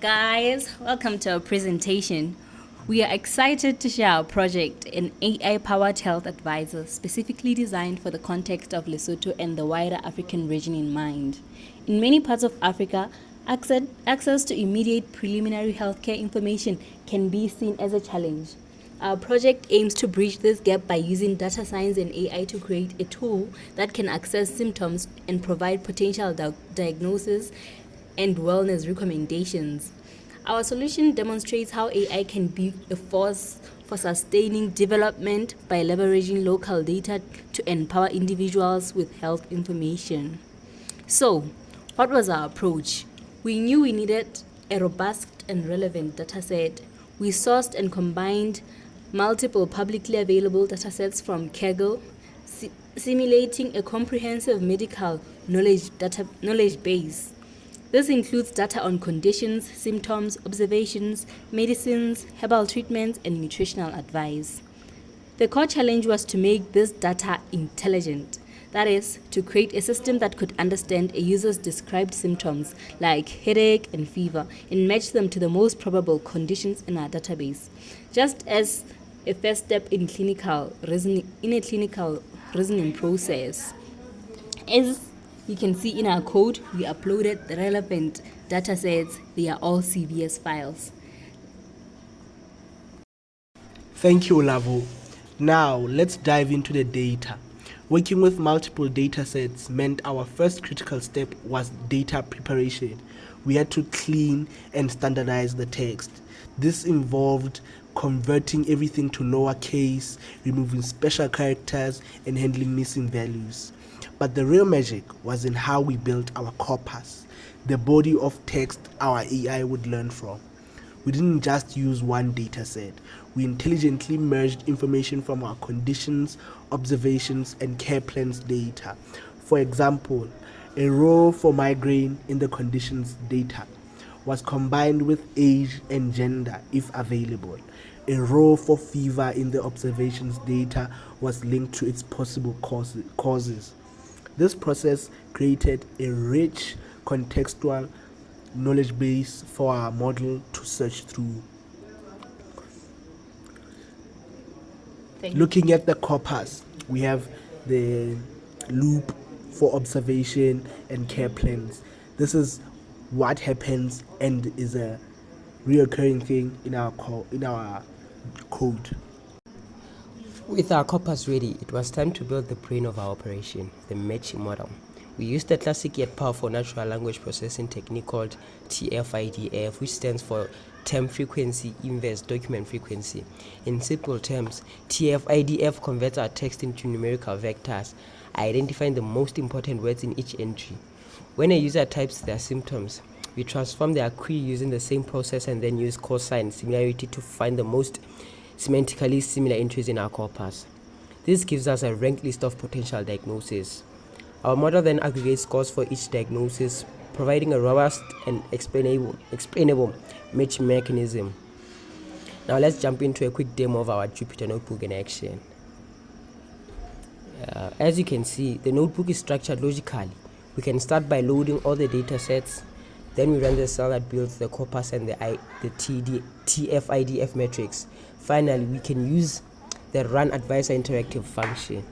guys, welcome to our presentation. We are excited to share our project, an AI-powered health advisor specifically designed for the context of Lesotho and the wider African region in mind. In many parts of Africa, access to immediate preliminary healthcare information can be seen as a challenge. Our project aims to bridge this gap by using data science and AI to create a tool that can assess symptoms and provide potential diagnosis and wellness recommendations. Our solution demonstrates how AI can be a force for sustaining development by leveraging local data to empower individuals with health information. So, what was our approach? We knew we needed a robust and relevant dataset. We sourced and combined multiple publicly available datasets from Kaggle, simulating a comprehensive medical knowledge base. This includes data on conditions, symptoms, observations, medicines, herbal treatments, and nutritional advice. The core challenge was to make this data intelligent. That is, to create a system that could understand a user's described symptoms like headache and fever and match them to the most probable conditions in our database. Just as a first step in a clinical reasoning process. As you can see in our code, we uploaded the relevant datasets. They are all CVS files. Thank you, Olavo. Now, let's dive into the data. Working with multiple datasets meant our first critical step was data preparation. We had to clean and standardize the text. This involved converting everything to lowercase, removing special characters, and handling missing values. But the real magic was in how we built our corpus, the body of text our AI would learn from. We didn't just use one dataset. We intelligently merged information from our conditions, observations, and care plans data. For example, a row for migraine in the conditions data was combined with age and gender if available. A row for fever in the observations data was linked to its possible causes. This process created a rich contextual knowledge base for our model to search through. Looking at the corpus, we have the loop for observation and care plans. This is what happens and is a reoccurring thing in our code. With our corpus ready, it was time to build the brain of our operation, the matching model. We used a classic yet powerful natural language processing technique called TF-IDF, which stands for Term Frequency Inverse Document Frequency. In simple terms, TF-IDF converts our text into numerical vectors, identifying the most important words in each entry. When a user types their symptoms, we transform their query using the same process and then use cosine similarity to find the most semantically similar entries in our corpus. This gives us a ranked list of potential diagnoses. Our model then aggregates scores for each diagnosis, providing a robust and explainable matching mechanism. Now let's jump into a quick demo of our Jupyter notebook in action. As you can see, the notebook is structured logically. We can start by loading all the data sets. Then we run the cell that builds the corpus and the TF-IDF metrics. Finally, we can use the run advisor interactive function.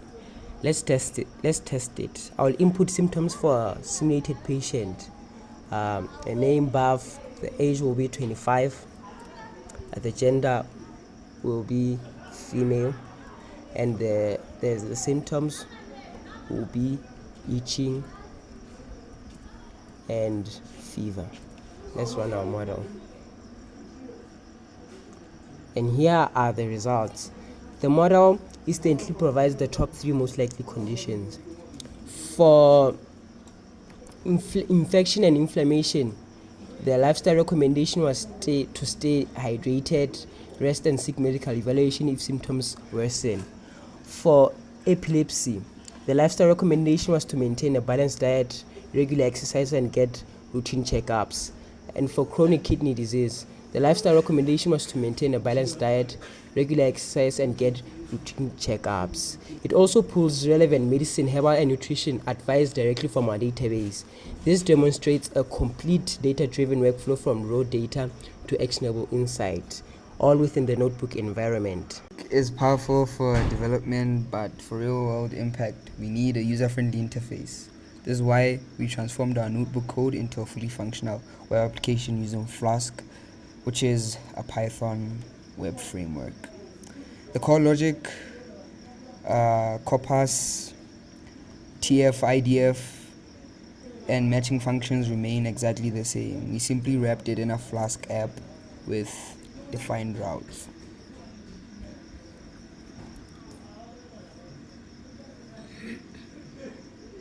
Let's test it. I'll input symptoms for a simulated patient. A name, birth, the age will be 25. The gender will be female. And the symptoms will be itching and fever. Let's run our model. And here are the results. The model instantly provides the top 3 most likely conditions. For infection and inflammation, the lifestyle recommendation was to stay hydrated, rest and seek medical evaluation if symptoms worsen. For epilepsy, the lifestyle recommendation was to maintain a balanced diet, regular exercise and get routine checkups. And for chronic kidney disease, The lifestyle recommendation was to maintain a balanced diet, regular exercise, and get routine checkups. It also pulls relevant medicine, herbal, and nutrition advice directly from our database. This demonstrates a complete data-driven workflow from raw data to actionable insight, all within the notebook environment. Is powerful for development, but for real-world impact, we need a user-friendly interface. This is why we transformed our notebook code into a fully functional web application using Flask, which is a Python web framework. The core logic, corpus, TF-IDF, and matching functions remain exactly the same. We simply wrapped it in a Flask app with defined routes.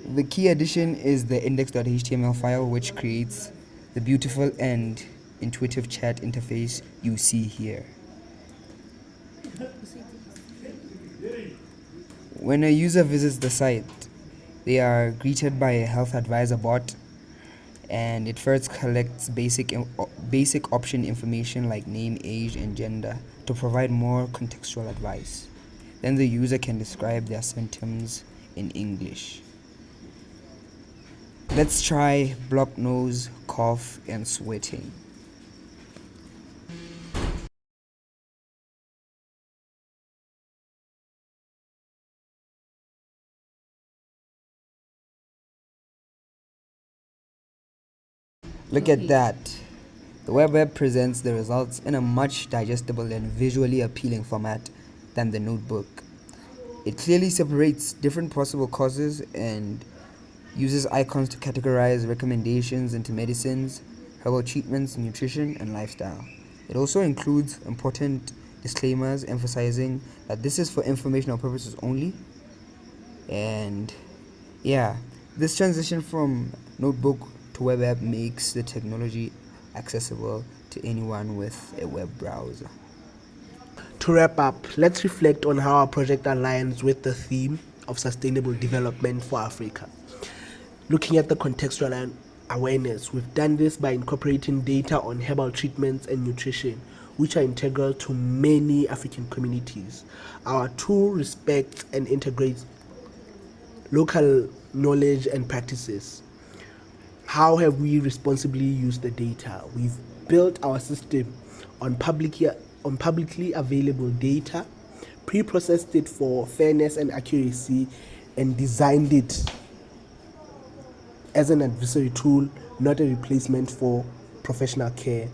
The key addition is the index.html file, which creates the beautiful and intuitive chat interface you see here. When a user visits the site, they are greeted by a health advisor bot, and it first collects basic option information like name, age, and gender to provide more contextual advice. Then the user can describe their symptoms in English. Let's try blocked nose, cough, and sweating. Look at that. The web app presents the results in a much digestible and visually appealing format than the notebook. It clearly separates different possible causes and uses icons to categorize recommendations into medicines, herbal treatments, nutrition, and lifestyle. It also includes important disclaimers emphasizing that this is for informational purposes only. And yeah, this transition from notebook to web app makes the technology accessible to anyone with a web browser. To wrap up, let's reflect on how our project aligns with the theme of sustainable development for Africa. Looking at the contextual and awareness, we've done this by incorporating data on herbal treatments and nutrition, which are integral to many African communities. Our tool respects and integrates local knowledge and practices. How have we responsibly used the data? We've built our system on publicly available data, pre-processed it for fairness and accuracy, and designed it as an advisory tool, not a replacement for professional care.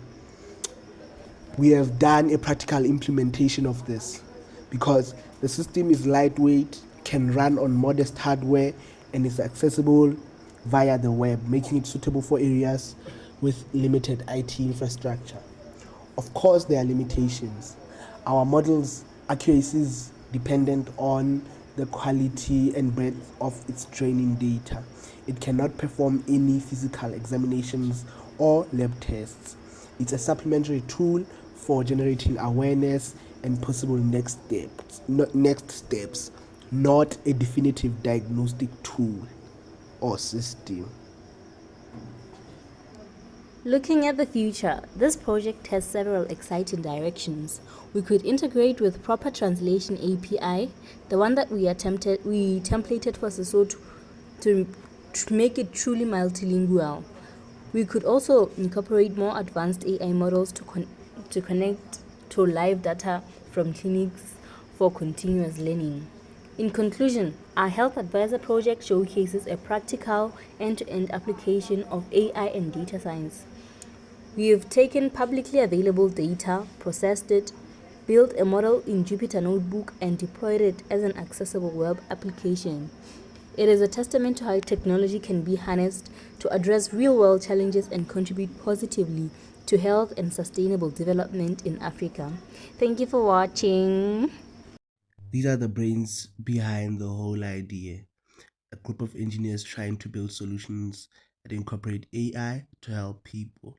We have done a practical implementation of this because the system is lightweight, can run on modest hardware, and is accessible via the web, making it suitable for areas with limited IT infrastructure. Of course, there are limitations. Our model's accuracy is dependent on the quality and breadth of its training data. It cannot perform any physical examinations or lab tests. It's a supplementary tool for generating awareness and possible next steps, not a definitive diagnostic tool or system. Looking at the future, this project has several exciting directions. We could integrate with proper translation API, the one that we templated for Sesotho to make it truly multilingual. We could also incorporate more advanced AI models to connect to live data from clinics for continuous learning. In conclusion, our Health Advisor project showcases a practical end-to-end application of AI and data science. We have taken publicly available data, processed it, built a model in Jupyter Notebook, and deployed it as an accessible web application. It is a testament to how technology can be harnessed to address real-world challenges and contribute positively to health and sustainable development in Africa. Thank you for watching. These are the brains behind the whole idea. A group of engineers trying to build solutions that incorporate AI to help people.